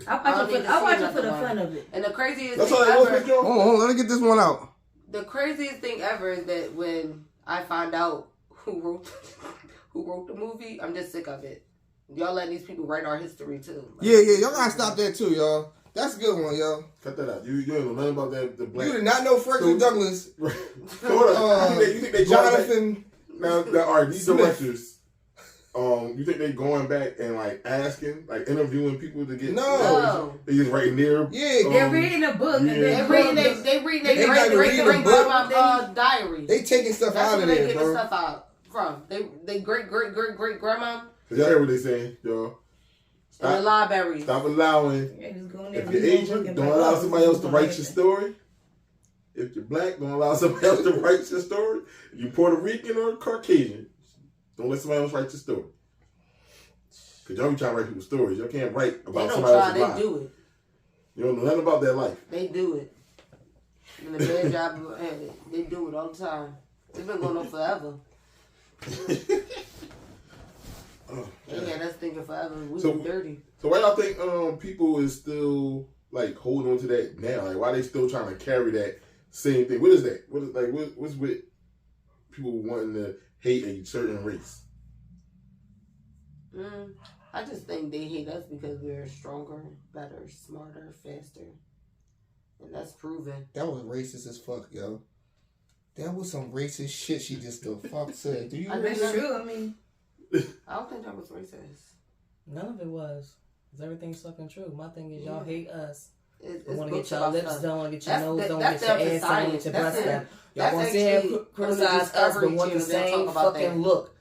I watch it for the fun of it. And the craziest That's thing all ever. Hold on, let me get this one out. The craziest thing ever is that when I find out who wrote the movie, I'm just sick of it. Y'all let these people write our history too. Like, Yeah, y'all gotta stop that too, y'all. That's a good one, yo. Cut that out. You don't know nothing about that. The black. You did not know Frederick Douglass. So you think they Jonathan? Now, are these directors? You think they going back and like asking, like interviewing people to get? No. They just writing their. Yeah, they're reading a book. Yeah. And they reading their great grandma diary. They taking stuff out of there, bro. That's where they getting stuff out from. They great grandma. Y'all hear what they saying, y'all? In the library. Stop allowing. If you're Asian, don't allow somebody else to write your story. If you're black, don't allow somebody else to write your story. If you're Puerto Rican or Caucasian, don't let somebody else write your story. Because y'all be trying to write people's stories. Y'all can't write about somebody else's life. They do it. You don't know nothing about their life. They do it. And the bad job at it. They do it all the time. It's been going on forever. They had us thinking forever. We were dirty. So why y'all think people is still like holding on to that now? Like why they still trying to carry that same thing? What is that? What's with people wanting to hate a certain race? I just think they hate us because we're stronger, better, smarter, faster. And that's proven. That was racist as fuck, yo. That was some racist shit she just the fuck said. Do you I think it's true. I mean, I don't think that was racist. None of it was. Because everything's fucking true. My thing is y'all hate us. It's want to get your lips stuff. done, want to get your nose done, that's get your ass the done, get your breasts done. Y'all want to sit here and criticize us, but want the same fucking look.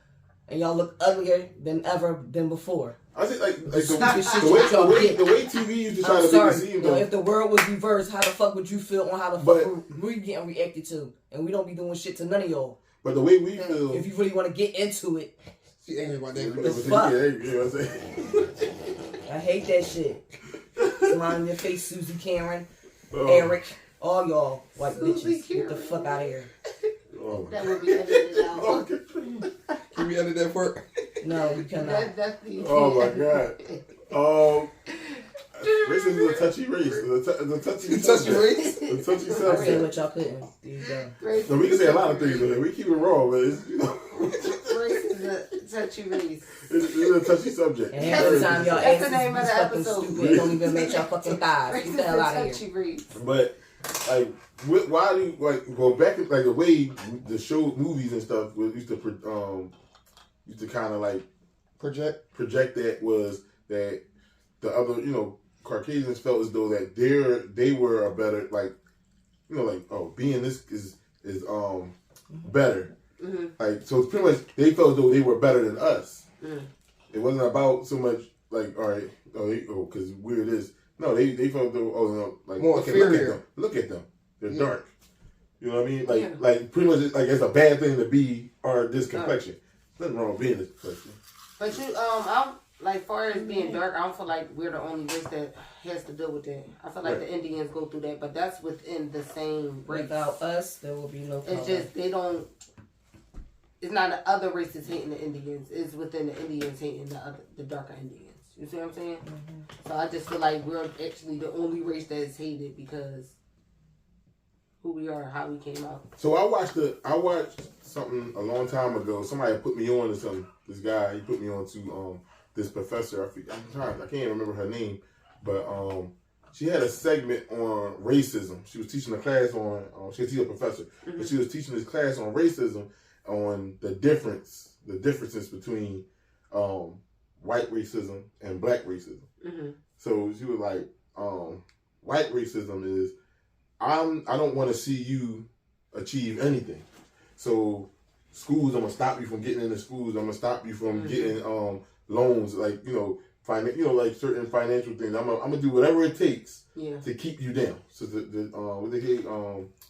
And y'all look uglier than ever than before. I think like the way TV used to try to make it seem though. If the world was reversed, how the fuck would you feel on how the fuck we getting reacted to? And we don't be doing shit to none of y'all. But the way we feel, if you really want to get into it, she angry about that. You know what I'm saying? I hate that shit. Smile in your face, Susie, Karen, Eric, all y'all white bitches. Get the fuck out of here. That would be edited out. Can we edit that part? No, we cannot. Oh my god. Racism is a touchy race. The touchy race. The touchy subject. I say what y'all couldn't. There you go. So we can say a lot of things, but we keep it raw, but it's, you know. Race is a touchy race. It's a touchy subject. And half the time y'all that's the name of the fucking episode. Stupid. It don't even make y'all fucking thighs. Get the hell out of here. But like, why do you like go back like the way the show movies and stuff used to kind of like project that was that the other Caucasians felt as though that they were a better being this is better Mm-hmm. Like, so it's pretty much they felt as though they were better than us. Mm. It wasn't about so much like, all right, because we're this. No, they felt though, no, like more inferior. Look at them. They're dark. You know what I mean? Like pretty much like it's a bad thing to be or this complexion. Nothing wrong with being this complexion. But I'm like, far as being dark, I don't feel like we're the only race that has to deal with that. I feel like the Indians go through that, but that's within the same race. Without us, there will be no color. It's just they don't. It's not the other races hating the Indians. It's within the Indians hating the darker Indians. You see what I'm saying? Mm-hmm. So I just feel like we're actually the only race that is hated because who we are, how we came out. So I watched something a long time ago. Somebody put me on to something. This guy, he put me on to this professor. I can't remember her name, but she had a segment on racism. She was teaching a class on. She's a professor, but she was teaching this class on racism, on the differences between white racism and black racism. Mm-hmm. So she was like, white racism is, I don't want to see you achieve anything. So schools, I'm gonna stop you from getting into schools. I'm gonna stop you from getting loans, like like certain financial things. I'm gonna do whatever it takes to keep you down. So what they get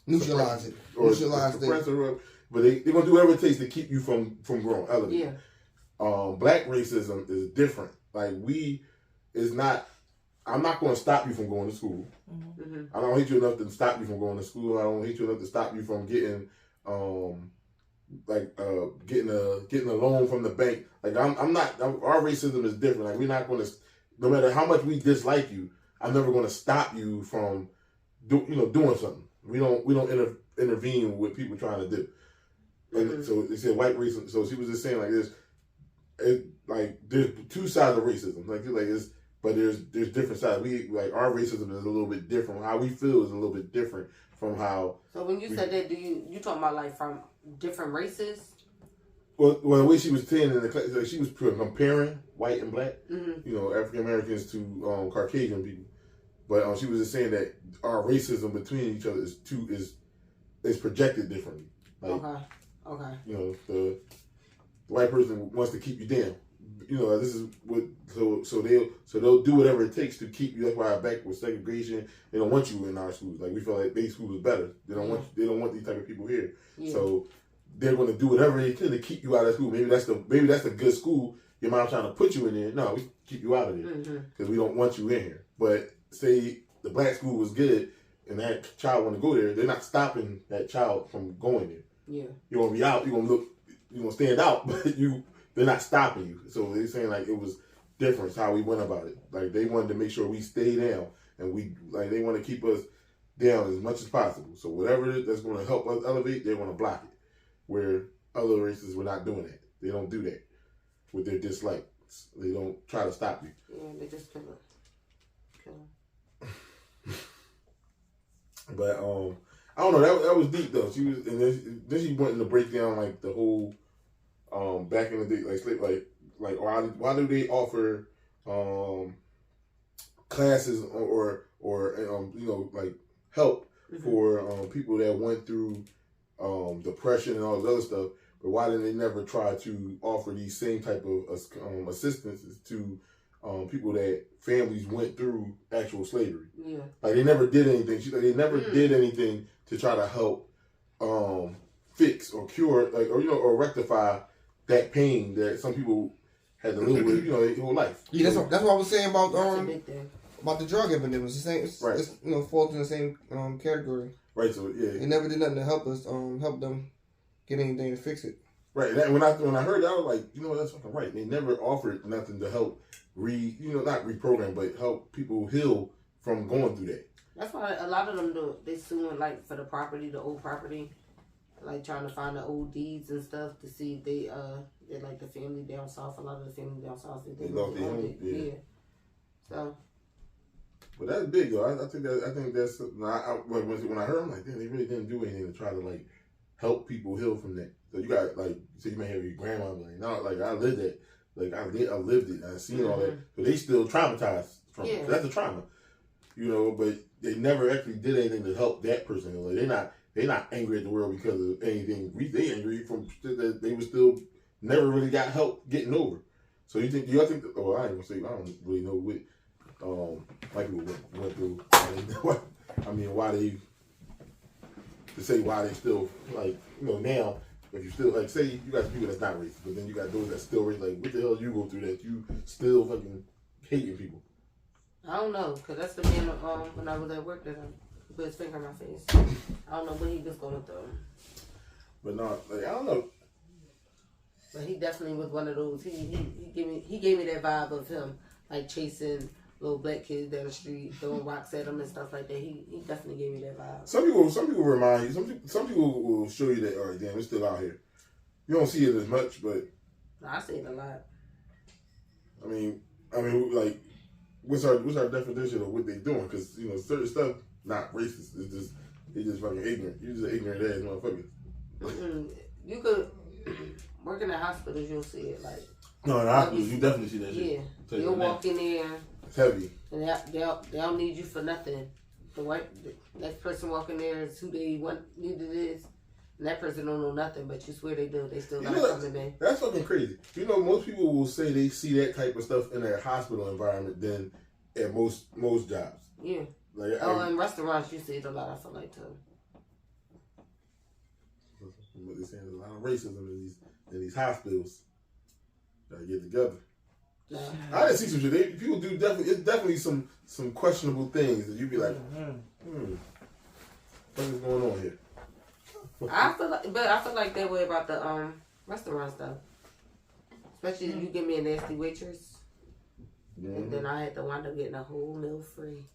neutralize it, neutralize it. But they're gonna do whatever it takes to keep you from growing, elevate. Yeah. Black racism is different. Like I'm not going to stop you from going to school. Mm-hmm. I don't hate you enough to stop you from going to school. I don't hate you enough to stop you from getting getting a loan from the bank. Like I'm not. Our racism is different. Like we're not going to. No matter how much we dislike you, I'm never going to stop you from doing something. We don't intervene with what people trying to do. And so they said white racism. So she was just saying like this. There's two sides of racism. But there's different sides. Our racism is a little bit different. How we feel is a little bit different from how. So when you said that, you talking about like from different races? Well, the way she was saying in the class, like she was comparing white and black, African Americans to Caucasian people. But she was just saying that our racism between each other is projected differently. Like, okay. The white person wants to keep you down. This is what so they'll do whatever it takes to keep you. That's why back with segregation, they don't want you in our schools. Like we felt like their school was better. They don't want these type of people here. Yeah. So they're going to do whatever they can to keep you out of school. Maybe that's a good school. Your mom trying to put you in there. No, we keep you out of there because we don't want you in here. But say the black school was good and that child want to go there, they're not stopping that child from going there. Yeah, you're gonna be out. You're gonna look. You're gonna stand out, but they're not stopping you. So they're saying like it was different how we went about it. Like they wanted to make sure we stay down, and they want to keep us down as much as possible. So whatever that's going to help us elevate, they want to block it. Where other races were not doing that. They don't do that with their dislikes. They don't try to stop you. Yeah, they just kill them. But I don't know. That was deep though. She was, and then she went to break down like the whole back in the day, like why do they offer classes or like help for people that went through depression and all this other stuff, but why did they never try to offer these same type of assistances to people that families went through actual slavery? Yeah, like they never did anything. They never did anything to try to help fix or cure, or rectify that pain that some people had to live with, their whole life. Yeah, that's what I was saying about the drug epidemic. It's the same. It's falls in the same category. Right. So yeah, they never did nothing to help us, help them get anything to fix it. Right. And when I heard that, I was like, that's fucking right. They never offered nothing to help not reprogram, but help people heal from going through that. That's why a lot of them do it. They suing like for the property, the old property, like trying to find the old deeds and stuff to see if they're like the family down south. A lot of the family down south they lost their home. Yeah. So. But that's big though. I think that's when I heard, I'm like, damn, they really didn't do anything to try to like help people heal from that. So you got like, so you may have your grandma like, no, like I lived that, like I lived it, I seen all that, but they still traumatized from it. So that's a trauma, but they never actually did anything to help that person. Like they not angry at the world because of anything. They angry from shit that they were still never really got help getting over. So you think I ain't gonna say, I don't really know what white people went through. Why they still, like, now, if you still, like, say you got people that's not racist, but then you got those that still racist, like, what the hell you go through that you still fucking hating people? I don't know, because that's the man when I was at work that put his finger in my face. I don't know what he was going through. But no, like, I don't know. But he definitely was one of those. He gave me that vibe of him, like, chasing little black kids down the street, throwing rocks at them and stuff like that. He definitely gave me that vibe. Some people remind you. Some people will show you that. All right, damn, it's still out here. You don't see it as much, but I see it a lot. I mean, like, what's our definition of what they doing? Because certain stuff not racist. They just fucking ignorant. You just an ignorant ass motherfucker. You could work in the hospitals. You'll see it like. No, in the hospitals, you definitely see that shit. Yeah, you'll walk in there. It's heavy. And they don't need you for nothing. The next person walking there is who they needed is. And that person don't know nothing, but you swear they do. They still got something in. That's fucking crazy. Most people will say they see that type of stuff in a hospital environment than at most jobs. Yeah. Like, in restaurants, you see it a lot, I feel like, too. But they're saying there's a lot of racism in these hospitals. Gotta get together. No. I didn't see some shit. People do it's definitely some questionable things that you'd be like, what is going on here? I feel like that way about the restaurant stuff. Especially if you give me a nasty waitress, and then I had to wind up getting a whole meal free.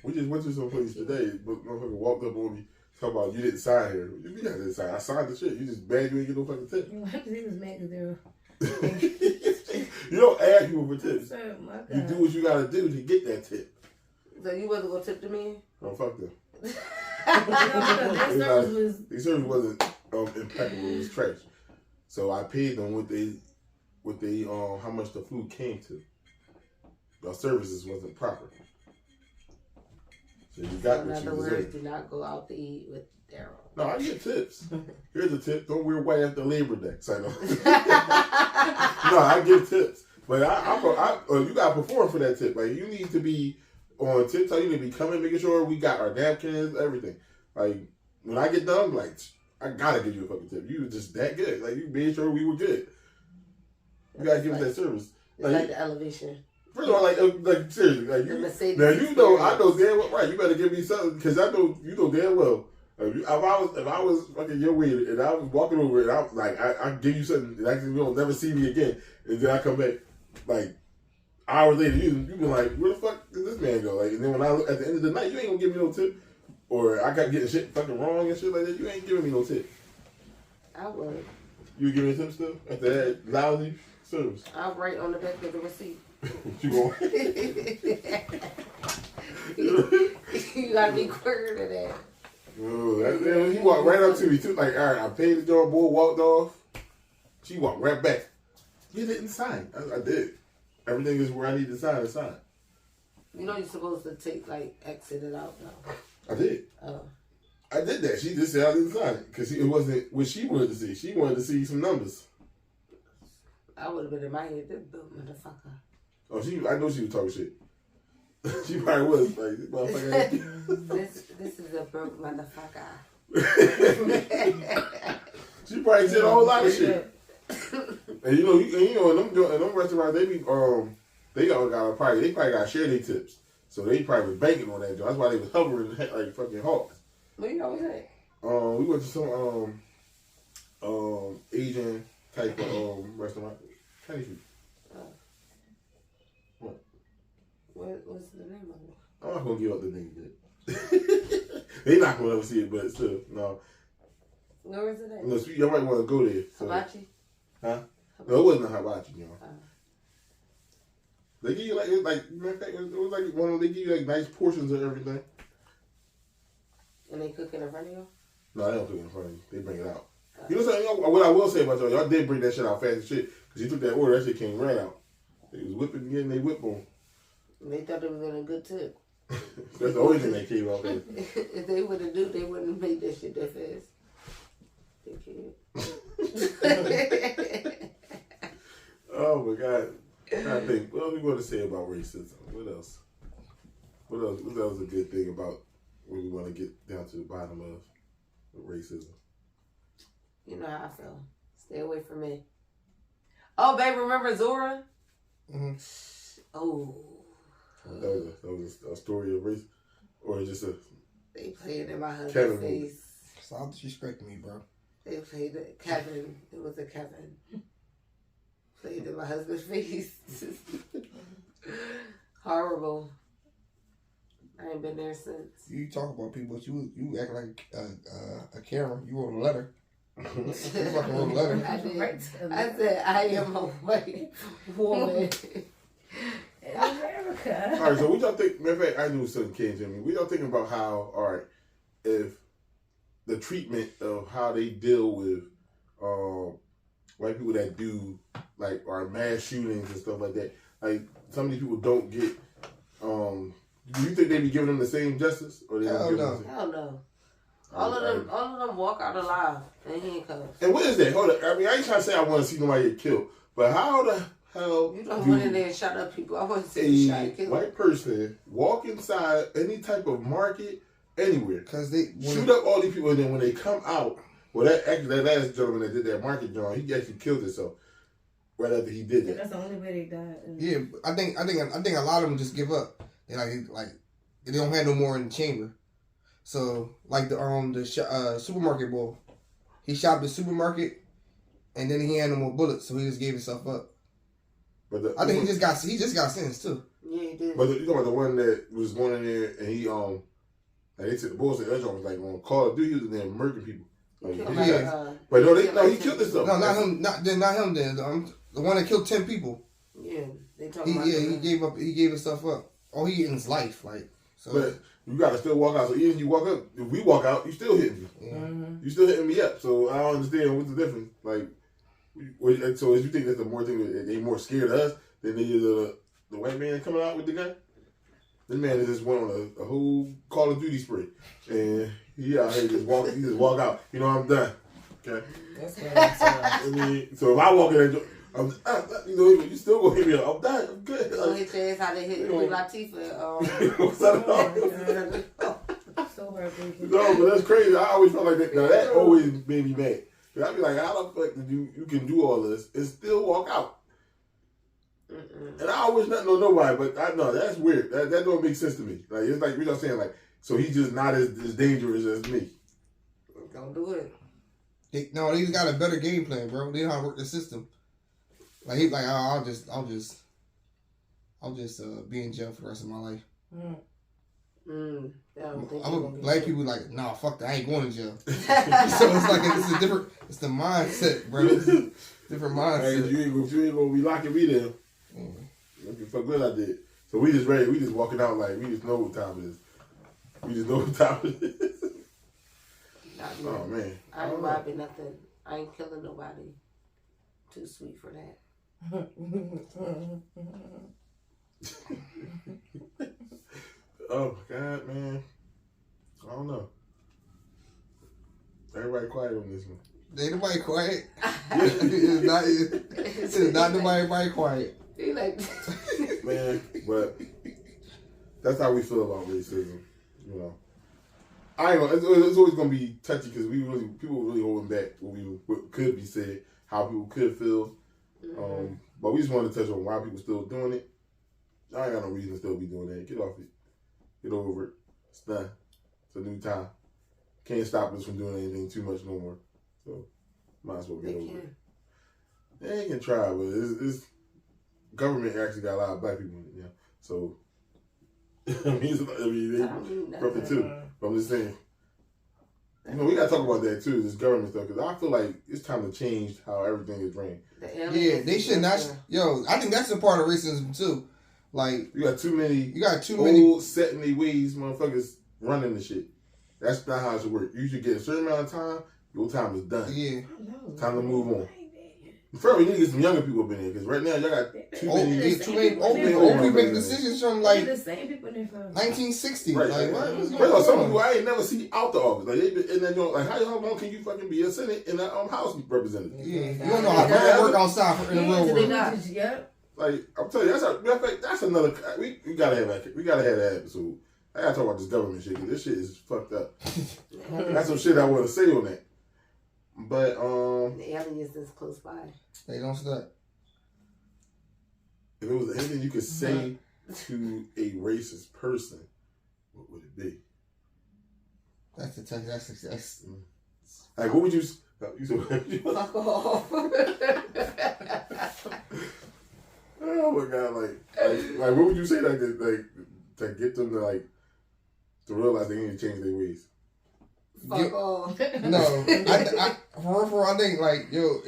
We just went to some place today, but motherfucker walked up on me, talking about you didn't sign here. You didn't sign. I signed the shit. You just bad. You ain't get no fucking tip. He was mad because they were. You don't ask people for tips. Oh my God. You do what you gotta do to get that tip. So you wasn't gonna tip the man? Oh, fuck them. Their service wasn't impeccable. It was trash. So I paid them what they how much the food came to. Their services wasn't proper. So you got what you deserved. In other words, do not go out to eat with Daryl. No, I get tips. Here's a tip. Don't wear white after Labor Day. So no, I give tips. But you got to perform for that tip. Like, you need to be on tips. You need to be coming, making sure we got our napkins, everything. Like, when I get done, like, I got to give you a fucking tip. You were just that good. Like, you made sure we were good. You got to give us that service. Like the elevation. First of all, like seriously, like I know damn well, right. You better give me something, because I know you know damn well. If I was fucking your waiter and I was walking over and I was like, I give you something, and actually you don't never see me again, and then I come back like hours later, you be like, where the fuck did this man go? Like, and then when I look at the end of the night, you ain't gonna give me no tip, or I got getting shit fucking wrong and shit like that. You ain't giving me no tip. I would. You give me a tip still after that lousy service? I'll write on the back of the receipt. You going? You gotta be quicker than that. Oh, he walked right up to me too. Like, all right, I paid the door, boy, walked off. She walked right back. You didn't sign. I did. Everything is where I need to sign. I signed. You know you're supposed to exit it out now. I did. Oh. I did that. She just said I didn't sign it because it wasn't what she wanted to see. She wanted to see some numbers. I would have been in my head, this motherfucker. Oh, I know she was talking shit. She probably was like, this motherfucker. This is a broke motherfucker. She probably said a whole lot of shit. And you know, in them restaurants, they probably got share their tips. So they probably was banking on that job. That's why they was hovering like fucking hawks. Where you always at? We went to some Asian type of restaurant. Chinese food. What's the name of it? I'm not gonna give up the name yet. They not gonna ever see it, but still, no. Where is it at? No, you might want to go there. So. Hibachi? Huh? No, it wasn't a hibachi, you know. They give you it was like one of they give you like nice portions of everything. And they cook it in front of you? No, they don't cook it in front of you. They bring it out. You know what I'm saying? What I will say about y'all did bring that shit out fast as shit. Because you took that order, that shit came right out. They was whipping, getting they whip on. They thought they was getting a good tip. That's the only thing that came out there. If they would have knew, they wouldn't have made that shit that fast. They can't. Oh my God. I think, what are we going to say about racism? What else? What else is a good thing about when we want to get down to the bottom of racism? You know how I feel. Stay away from me. Oh, babe, remember Zora? Mm-hmm. Oh. That was a story of race? Or just a... They played in my husband's Kevin face. Stop disrespecting me, bro. They played it. Kevin. It was a Kevin. Played in my husband's face. Horrible. I ain't been there since. You talk about people, but you act like a Karen. You wrote a letter. You fucking wrote a letter. I said, I am a white woman. In America. All right, so what y'all think? Matter of fact, I knew something came to me. What y'all think about how, all right, if the treatment of how they deal with white people that do like our mass shootings and stuff like that, like some of these people don't get. Do you think they be giving them the same justice, or they don't give them the same? Hell no. All of them walk out alive in handcuffs. And what is that? Hold up. I mean, I ain't trying to say I want to see nobody get killed, but how the hell you don't run in there and shut up people? I want to see you shot and killed. White person walk inside any type of market anywhere because they shoot up all these people, and then when they come out, well, that last gentleman that did that market joint, he actually killed himself right after he did that. That's the only way they died. Yeah, I think a lot of them just give up. They like they don't have no more in the chamber. So like the supermarket boy, he shot the supermarket, and then he had no more bullets, so he just gave himself up. But I think he just got sentenced too. Yeah, he did. But you know about the one that was going in there and he like they said the bullets and was like on Call of Duty, he was in there murdering people. Like, but no, he killed himself. No, not him. Not him. Then the one that killed 10 people. Yeah, they talking about. He gave up. He gave himself up. Oh, he in his life, like so. But you gotta still walk out. So even if you walk up, if we walk out, you still hitting me. Yeah. Mm-hmm. You still hitting me up. So I don't understand what's the difference. Like, so you think that's the more thing that they more scared of us than they is the white man coming out with the gun? This man just went on a whole Call of Duty spree, and he out here just walk out. You know, I'm done. Okay. That's what I'm saying. I mean, so if I walk in there, you still gonna hit me up. I'm done. I'm good. Gonna hit your ass how they hit Queen Latifah. So heartbreaking. No, but that's crazy. I always felt like that. Now that always made me mad. Cause I'd be like, how the fuck did you can do all this and still walk out? And I always not know nobody, but I know that's weird. That don't make sense to me. Like it's like I'm saying, like so he's just not as dangerous as me. Don't do it. They just got a better game plan, bro. They know how to work the system. Like he's like, I'll just be in jail for the rest of my life. Black people like, nah, fuck that. I ain't going to jail. So it's like it's the mindset, bro. It's a different mindset. Hey, you ain't gonna be locking me down. Fuck what I did. So we just ready. We just walking out like we just know what time it is. We just know what time it is. Oh man. I ain't robbing nothing. I ain't killing nobody. Too sweet for that. Oh my God, man. I don't know. Everybody quiet on this one. Ain't nobody quiet. It's not nobody quiet. He like man, but that's how we feel about racism. You know, I ain't gonna. It's always gonna be touchy because people really holding back what could be said, how people could feel. But we just wanted to touch on why people still doing it. I ain't got no reason to still be doing that. Get off it. Get over it. It's done. It's a new time. Can't stop us from doing anything too much no more. So might as well get over it. They can try, but it's government actually got a lot of black people in it, yeah. So they prepping too. But I'm just saying. You know, we gotta talk about that too, this government stuff, because I feel like it's time to change how everything is ran. Yeah, they should not. Yo, I think that's a part of racism too. Like you got too many old set in their ways motherfuckers running the shit. That's not how it should work. You should get a certain amount of time, your time is done. Yeah. Time to move on. First, we need to get some younger people up in there because right now y'all got too many old people making decisions from like the same people in there from 1960. Right. Like, what? First of all, some people I ain't never see out the office. Like they been in that joint. Like how long can you fucking be a Senate and a House representative? Yeah, you don't know how to work outside in the real world. Yeah. Like I'm telling you, that's another. We gotta have that episode. I gotta talk about this government shit because this shit is fucked up. That's some shit I want to say on that. But the aliens is close by. They don't stop. If it was anything you could say to a racist person, what would it be? That's the text. That's like what would you said? Fuck off. Oh my god! Like what would you say to get them to realize they need to change their ways? Fuck off. No, I think like you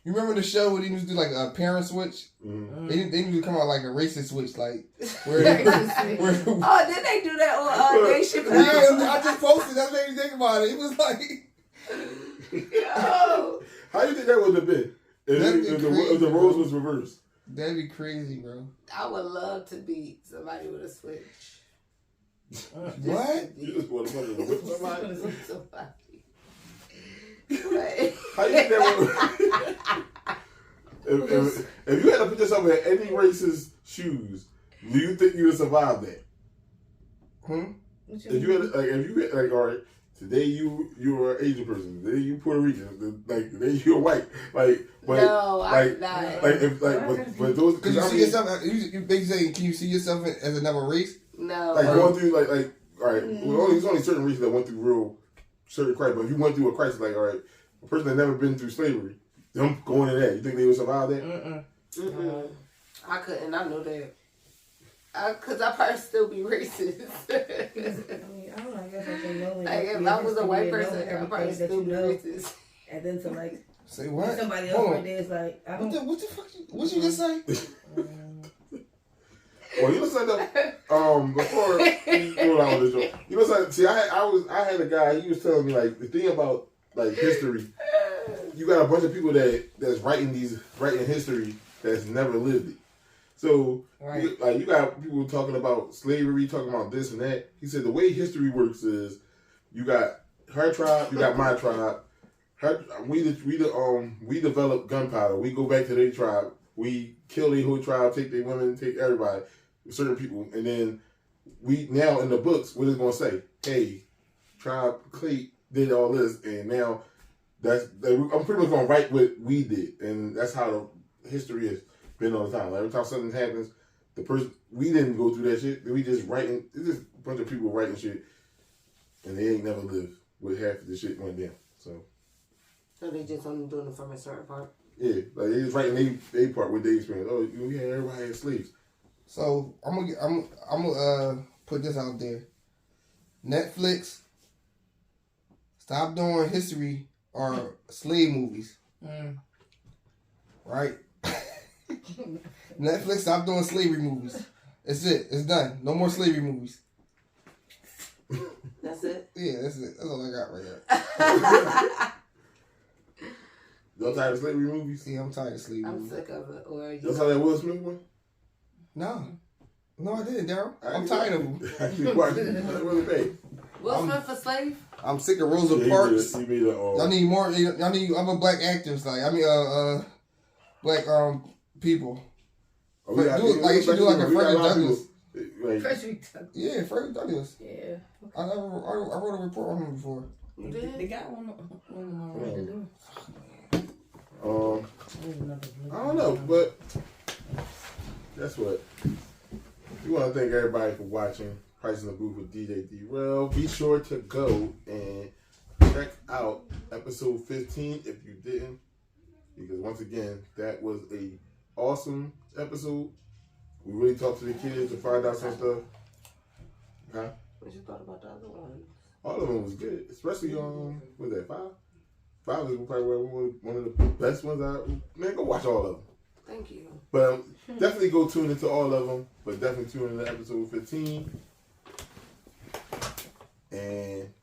remember the show where they used to do like a parent switch? Mm-hmm. They used to come out like a racist switch, like where oh, did they do that on Day Shift? Yeah, I just posted. That made me think about it. It was like, yo, how you think that would have been if the roles was reversed? That'd be crazy, bro. I would love to be somebody with a switch. What? You just want to whip somebody? What? How you think that would... if you had to put yourself in any racist shoes, do you think you would survive that? If you had all right, today you were an Asian person, today you Puerto Rican, today you're white, no, I'm not. But those. Could you see yourself? You say, can you see yourself as another race? No. Going through all right. Well, there's only certain races that went through real certain crisis. But if you went through a crisis, like all right, a person that never been through slavery, them going in there, you think they would survive that? I couldn't. I know that. Cause I probably still be racist. I mean, I don't know. I guess I can know. Like if I was a white person, I probably still be racist. And then to like say what? Somebody else right there is like, I don't. What the fuck? What you just say? Well, you know something. Before we go down with this joke, you know something. See, I had a guy. He was telling me like the thing about like history. You got a bunch of people that's writing history that's never lived it. So you got people talking about slavery, talking about this and that. He said the way history works is you got her tribe, you got my tribe. We develop gunpowder. We go back to their tribe. We kill their whole tribe, take their women, take everybody, certain people, and then we now in the books, what is going to say? Hey, tribe Clay did all this, and now I'm pretty much going to write what we did, and that's how the history has been all the time. Like, every time something happens, we didn't go through that shit. We just writing. It's just a bunch of people writing shit, and they ain't never lived with half of the shit went down. So they just only doing it from a certain part. Yeah, like they just writing they part with their experience. Oh, yeah, everybody had slaves. So I'm gonna put this out there. Netflix, stop doing history or slave movies. Right? Netflix, stop doing slavery movies. It's it. It's done. No more slavery movies. That's it? Yeah, that's it. That's all I got right now. Y'all tired of slavery movies? Yeah, I'm tired of slavery movies. I'm sick of it. Or you saw that Will Smith one? No, I didn't, Daryl. I'm tired of them. Actually, really bad. Will Smith a slave? I'm sick of Rosa Parks. He made y'all need more. Y'all need other black actors. Like black people. Oh, but you should do like a Frederick Douglass. Frederick Douglass. Yeah, Frederick Douglass. Yeah. I wrote a report on him before. You did? They got one already to do. I don't know, but that's what. We want to thank everybody for watching Pryce in the Booth with DJ D-Rail. Be sure to go and check out episode 15 if you didn't, because once again, that was a awesome episode. We really talked to the kids to find out some stuff. Huh? What you thought about the other one? All of them was good, especially what was that, 5? 5 is probably one of the best ones. Man, go watch all of them. Thank you. But definitely go tune into all of them. But definitely tune into episode 15. And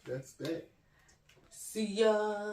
that's that. See ya.